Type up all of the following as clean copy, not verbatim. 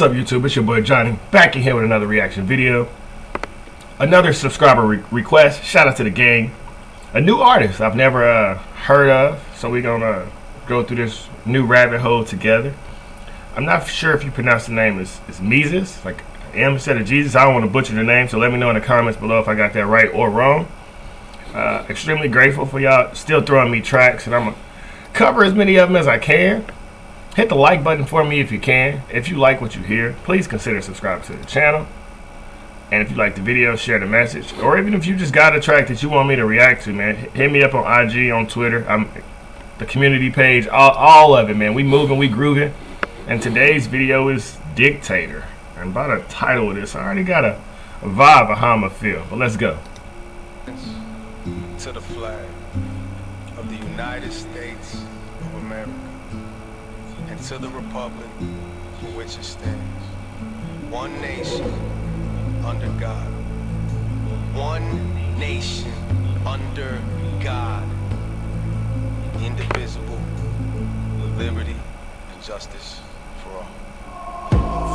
What's up, YouTube? It's your boy Johnny, back in here with another reaction video. Another subscriber request. Shout out to the gang. A new artist I've never heard of, so we're gonna go through this new rabbit hole together. I'm not sure if you pronounce the name as Mesus, like M instead of Jesus. I don't want to butcher the name, so let me know in the comments below if I got that right or wrong. Extremely grateful for y'all still throwing me tracks, and I'm gonna cover as many of them as I can. Hit the like button for me if you can. If you like what you hear, please consider subscribing to the channel. And if you like the video, share the message. Or even if you just got a track that you want me to react to, man, hit me up on IG, on Twitter. The community page, all of it, man. We moving, we grooving. And today's video is Dictator. And by the title of this, I already got a vibe of how I'm gonna feel. But let's go. To the flag of the United States of America, and to the republic for which it stands, one nation under God, one nation under God, indivisible, with liberty and justice for all.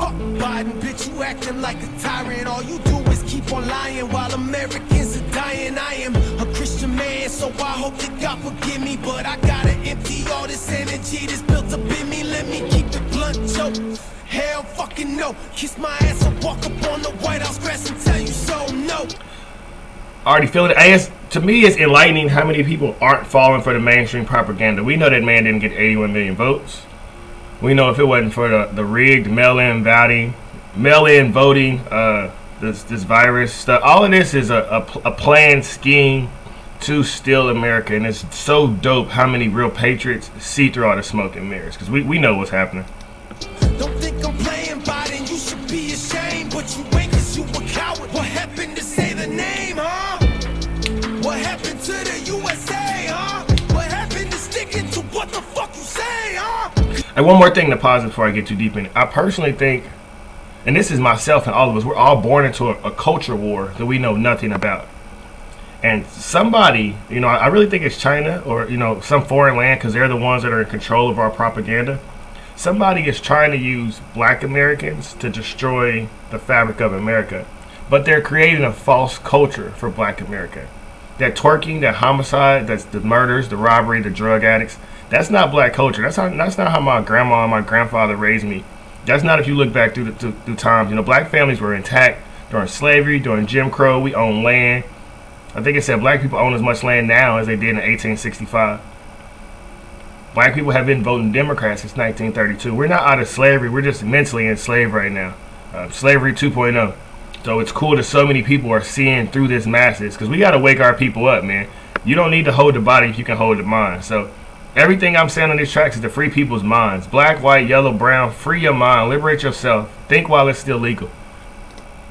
Fuck Biden, bitch, you acting like a tyrant. All you do is keep on lying while Americans are dying. I am a Christian man, so I hope that God forgive me, but I gotta empty all this energy that's built up in me. Let me keep the blunt joke. Hell fucking no. Kiss my ass and walk up on the White House grass and tell you so, no. I already feel it. To me, it's enlightening how many people aren't falling for the mainstream propaganda. We know that man didn't get 81 million votes. We know if it wasn't for the rigged mail-in voting, this virus stuff, all of this is a planned scheme to steal America. And it's so dope how many real patriots see through all the smoke and mirrors, because we know what's happening. Don't think I'm playing Biden, you should be ashamed, but you ain't, cause you a coward. What happened to say the name, huh? What happened to the USA, huh? What happened to sticking to what the fuck you say, huh? And one more thing to pause before I get too deep in it. I personally think, and this is myself and all of us, we're all born into a culture war that we know nothing about. And somebody, I really think it's China or, some foreign land, because they're the ones that are in control of our propaganda. Somebody is trying to use black Americans to destroy the fabric of America. But they're creating a false culture for black America. That twerking, that homicide, that's the murders, the robbery, the drug addicts. That's not black culture. That's not how my grandma and my grandfather raised me. That's not if you look back through times. Black families were intact during slavery, during Jim Crow. We own land. I think it said black people own as much land now as they did in 1865. Black people have been voting Democrats since 1932. We're not out of slavery. We're just mentally enslaved right now. Slavery 2.0. So it's cool that so many people are seeing through this masses, because we got to wake our people up, man. You don't need to hold the body if you can hold the mind. So everything I'm saying on these tracks is to free people's minds. Black, white, yellow, brown. Free your mind. Liberate yourself. Think while it's still legal.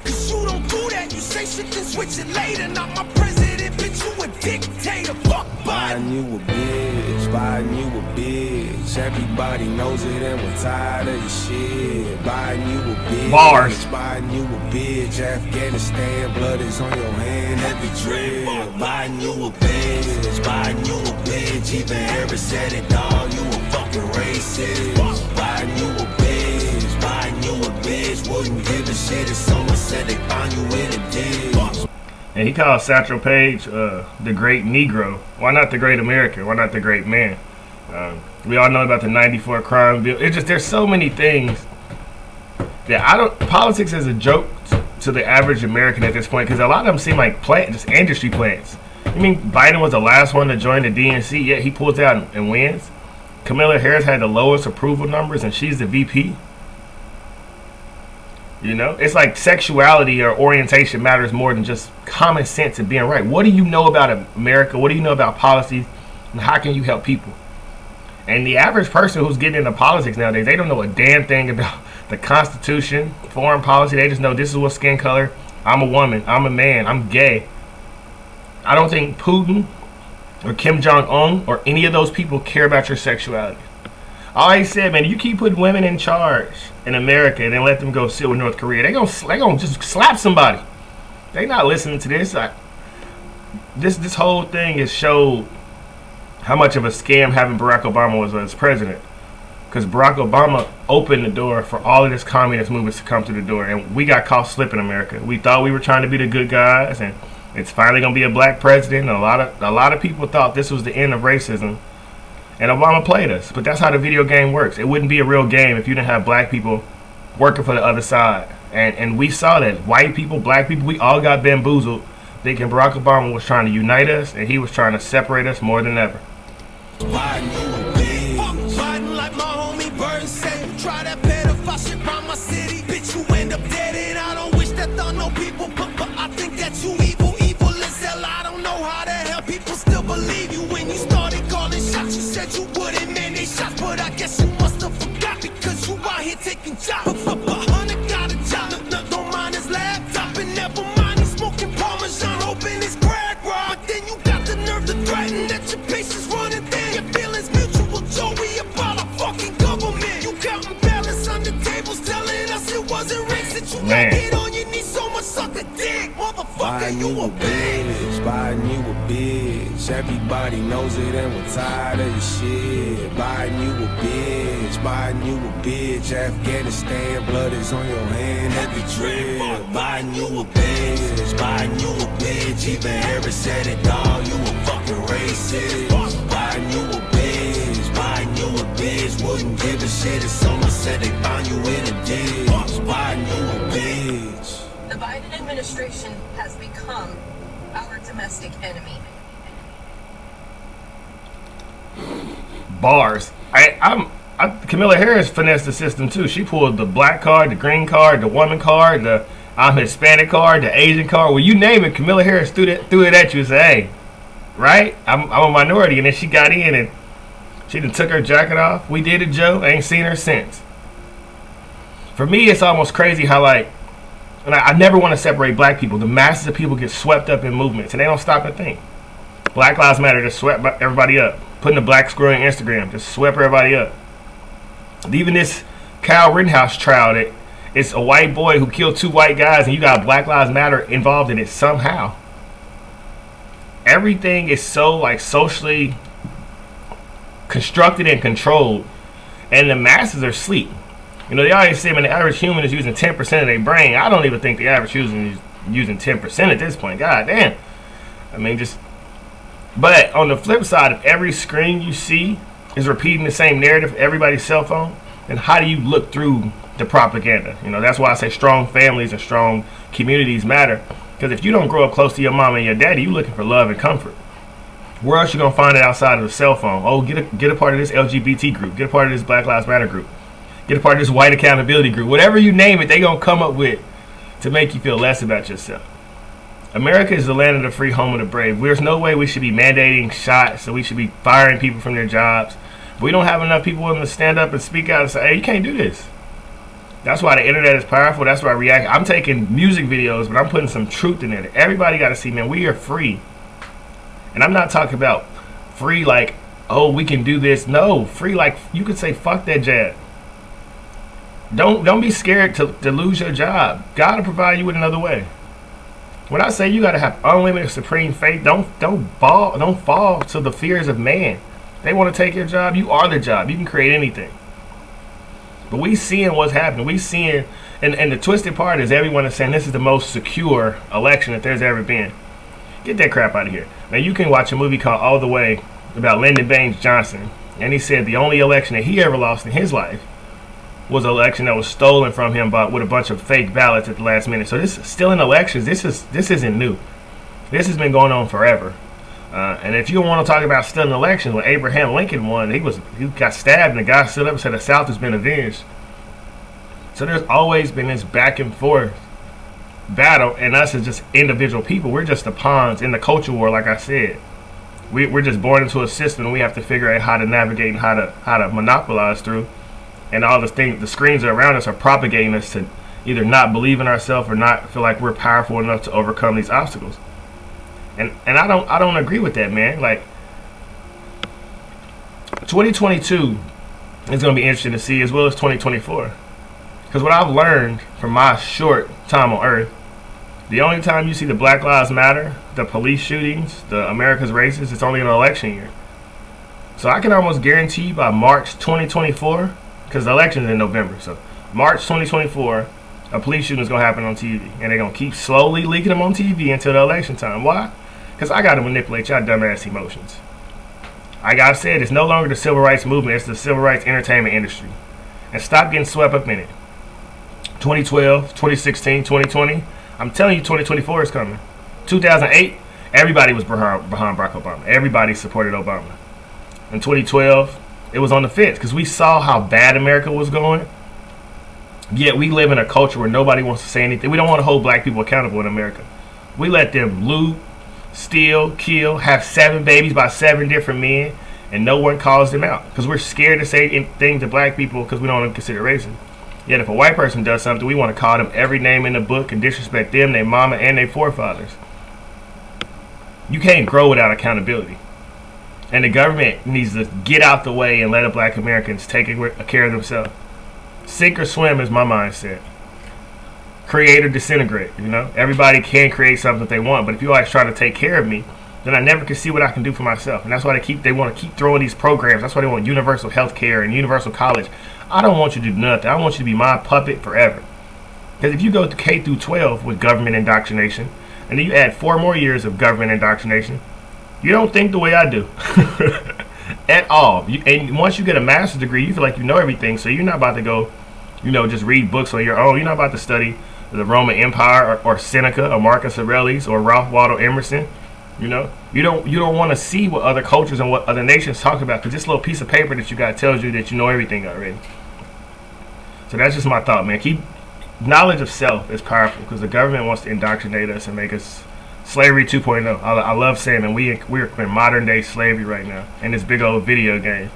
Cause you don't do that. You say shit then switch it later. Not my president, bitch. You a dictator. Fuck Biden. You a bitch. Biden, you a bitch. Everybody knows it and we're tired of your shit. Biden, you a bitch. Bars. Biden, you a bitch. Afghanistan, blood is on your hand. Every drill. Biden, you a bitch. Biden, you a bitch. Even Harris said it, dog. You a fucking racist. Biden, you a bitch. Biden, you a bitch. Wouldn't give a shit if someone said they found you in a ditch. And he called Satchel Paige the great Negro. Why not the great American? Why not the great man? We all know about the 94 crime bill. It's just, there's so many things that politics is a joke to the average American at this point, because a lot of them seem like just industry plants. I mean, Biden was the last one to join the DNC, yet he pulls out and wins. Kamala Harris had the lowest approval numbers, and she's the VP. It's like sexuality or orientation matters more than just common sense and being right. What do you know about America? What do you know about policies? And how can you help people? And the average person who's getting into politics nowadays, they don't know a damn thing about the Constitution, foreign policy. They just know this is what skin color. I'm a woman. I'm a man. I'm gay. I don't think Putin or Kim Jong-un or any of those people care about your sexuality. I always said, man, you keep putting women in charge in America and then let them go sit with North Korea, they gonna just slap somebody. They not listening to this. This whole thing has showed how much of a scam having Barack Obama was as president. because Barack Obama opened the door for all of this communist movements to come through the door, and we got caught slipping. America. We thought we were trying to be the good guys, and it's finally gonna be a black president. And a lot of people thought this was the end of racism, and Obama played us. But that's how the video game works. It wouldn't be a real game if you didn't have black people working for the other side. And we saw that white people, black people, we all got bamboozled, thinking Barack Obama was trying to unite us, and he was trying to separate us more than ever. Biden like my homie Burns said, try that pedophile shit around my city, bitch, you end up dead. And I don't wish that on no people, but I think that you evil as hell. I don't know how the hell people still believe you. When you started calling shots, you said you wouldn't man they shots, but I guess you must have forgot, because you out here taking jobs. But Hunter got a job, don't mind his laptop, and never mind he's smoking Parmesan, hoping his crack rock. But then you got the nerve to threaten that your pace is running thin. Your feelings mutual, Joey, about a fucking government. You counting balance on the tables, telling us it wasn't racist. You got it on your knees, so much suck a dick, motherfucker. You a bitch, Biden, you a bitch. Everybody knows it, and we're tired of your shit. Biden, you a bitch. Biden, you a bitch. Afghanistan, blood is on your hand, heavy drip. Biden, you a bitch. Biden, you a bitch. Even Harris said it, dog. You a fucking racist. Biden, you a bitch. Biden, you a bitch. Wouldn't give a shit if someone said they found you in a ditch. Biden, you a bitch. The Biden administration has become our domestic enemy. Bars. Camilla Harris finessed the system too. She pulled the black card, the green card, the woman card, the I'm Hispanic card, the Asian card. Well, you name it, Camilla Harris threw it at you and said, hey, right? I'm a minority. And then she got in and she done took her jacket off. We did it, Joe. I ain't seen her since. For me, it's almost crazy how, like, and I never want to separate black people. The masses of people get swept up in movements and they don't stop and think. Black Lives Matter just swept everybody up. Putting the black squirrel in Instagram just swept everybody up. Even this Kyle Rittenhouse trial, it's a white boy who killed 2 white guys and you got Black Lives Matter involved in it somehow. Everything is so, like, socially constructed and controlled, and the masses are asleep. You know, they always say when the average human is using 10% of their brain. I don't even think the average human is using 10% at this point. God damn. I mean, just... But on the flip side, if every screen you see is repeating the same narrative, everybody's cell phone, then how do you look through the propaganda? You know, that's why I say strong families and strong communities matter. Because if you don't grow up close to your mom and your daddy, you're looking for love and comfort. Where else you gonna find it outside of the cell phone? Oh, get a part of this LGBT group. Get a part of this Black Lives Matter group. Get a part of this white accountability group. Whatever you name it, they gonna come up with to make you feel less about yourself. America is the land of the free, home of the brave. There's no way we should be mandating shots, so we should be firing people from their jobs. But we don't have enough people willing to stand up and speak out and say, hey, you can't do this. That's why the internet is powerful. That's why I react. I'm taking music videos, but I'm putting some truth in it. Everybody got to see, man, we are free. And I'm not talking about free like, oh, we can do this. No, free like you could say, fuck that jab. Don't be scared to lose your job. God will provide you with another way. When I say you got to have unlimited supreme faith, don't fall to the fears of man. They want to take your job. You are the job. You can create anything. But we seeing what's happening. We seeing, and the twisted part is everyone is saying this is the most secure election that there's ever been. Get that crap out of here. Now you can watch a movie called All the Way about Lyndon Baines Johnson, and he said the only election that he ever lost in his life was an election that was stolen from him with a bunch of fake ballots at the last minute. So this is still in elections. This isn't new. This has been going on forever. And if you want to talk about still in elections, when Abraham Lincoln won, he got stabbed, and the guy stood up and said the South has been avenged. So there's always been this back and forth battle, and us as just individual people, we're just the pawns in the culture war. Like I said, we're just born into a system, and we have to figure out how to navigate and how to monopolize through. And all the screens around us are propagating us to either not believe in ourselves or not feel like we're powerful enough to overcome these obstacles. And I don't agree with that, man. Like 2022 is going to be interesting to see, as well as 2024. Because what I've learned from my short time on Earth, the only time you see the Black Lives Matter, the police shootings, the America's racist, it's only an election year. So I can almost guarantee by March 2024, because the election is in November. So March 2024, a police shooting is going to happen on TV. And they're going to keep slowly leaking them on TV until the election time. Why? Because I got to manipulate y'all dumbass emotions. Like I said, it's no longer the civil rights movement. It's the civil rights entertainment industry. And stop getting swept up in it. 2012, 2016, 2020. I'm telling you, 2024 is coming. 2008, everybody was behind Barack Obama. Everybody supported Obama. In 2012, it was on the fence because we saw how bad America was going. Yet we live in a culture where nobody wants to say anything. We don't want to hold black people accountable in America. We let them loot, steal, kill, have 7 babies by 7 different men, and no one calls them out because we're scared to say things to black people because we don't consider racism. Yet if a white person does something, we want to call them every name in the book and disrespect them, their mama, and their forefathers. You can't grow without accountability. And the government needs to get out the way and let the black Americans take care of themselves. Sink or swim is my mindset. Create or disintegrate, you know? Everybody can create something that they want, but if you always try to take care of me, then I never can see what I can do for myself. And that's why they want to keep throwing these programs. That's why they want universal health care and universal college. I don't want you to do nothing. I want you to be my puppet forever. Because if you go to K through 12 with government indoctrination, and then you add 4 more years of government indoctrination, you don't think the way I do. At all. And once you get a master's degree, you feel like you know everything, so you're not about to go, just read books on your own. You're not about to study the Roman Empire or Seneca or Marcus Aurelius or Ralph Waldo Emerson. You don't want to see what other cultures and what other nations talk about, because this little piece of paper that you got tells you that you know everything already. So that's just my thought, man. Knowledge of self is powerful because the government wants to indoctrinate us and make us slavery 2.0. I love saying that we're in modern day slavery right now in this big old video game.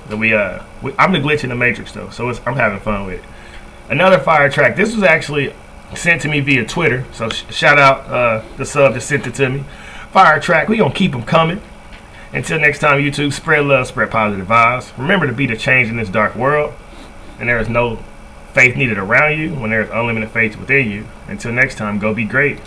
That I'm the glitch in the matrix though, so I'm having fun with it. Another fire track. This was actually sent to me via Twitter, so shout out the sub that sent it to me. Fire track. We gonna keep them coming. Until next time, YouTube, spread love, spread positive vibes. Remember to be the change in this dark world, and there is no faith needed around you when there is unlimited faith within you. Until next time, go be great.